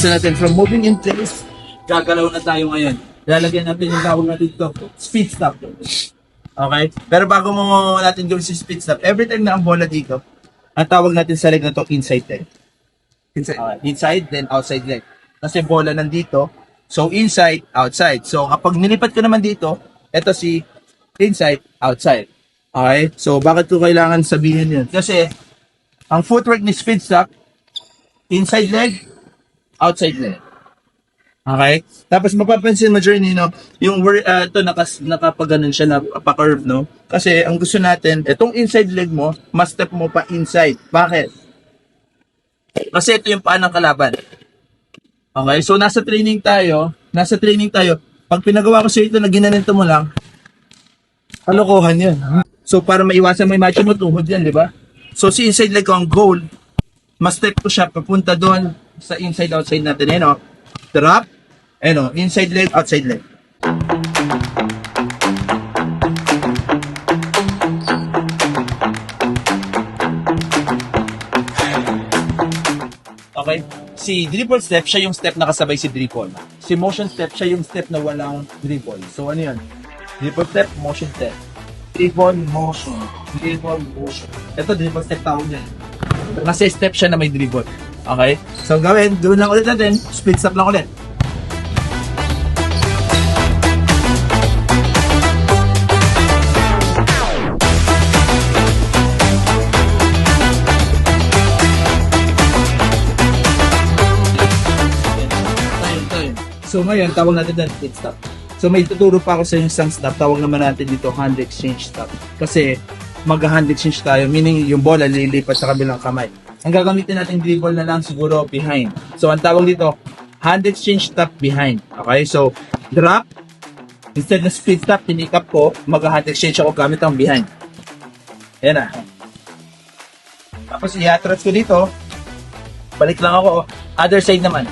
So natin, from moving in place, gagalaw na tayo ngayon. Lalagyan natin yung tawag natin dito, speed stop. Okay? Pero bago mo natin gawin si speed stop, every time na ang bola dito, ang tawag natin sa leg na to, inside leg. Inside. Okay. Inside, then outside leg. Kasi bola nandito, so inside, outside. So kapag nilipat ko naman dito, ito si inside, outside. Okay? So bakit ko kailangan sabihin yun? Kasi ang footwork ni speed stop, inside leg, outside leg. Okay? Tapos mapapansin mo, Journey, no? Yung ito, nakapaganon siya, napaka-curve, no? Kasi ang gusto natin, itong inside leg mo, mas step mo pa inside. Bakit? Kasi ito yung paan ng kalaban. Okay? So, nasa training tayo. Pag pinagawa ko sa ito na ginanito mo lang, kalokohan yun. So, para maiwasan mo, imagine mo tuhod yan, di ba? So, si inside leg ko ang goal, mas step ko siya papunta doon sa inside-outside natin. Ano? Drop. Ano? Inside leg, outside leg. Okay? Si dribble step, siya yung step na kasabay si dribble. Si motion step, siya yung step na walang dribble. So, ano yun? Dribble step, motion step. Dribble, motion. Dribble, motion. Ito, dribble step tawag niya. Kasi step siya na may dribble. Okay? So, gawin lang ulit natin. Speed stop lang ulit. So ngayon, tawag natin na speed stop. So may tuturo pa ako sa isang stop, tawag naman natin dito hand exchange stop. Kasi mag-hand exchange tayo, meaning yung bola lilipat sa kabilang kamay. Ang gagamitin natin dribble na lang siguro behind. So ang tawag dito, hand exchange stop behind. Okay, so drop, instead na speed stop, tinikap ko, mag-hand exchange ako gamit ang behind. Ayan na. Tapos i-atras ko dito, balik lang ako, other side naman.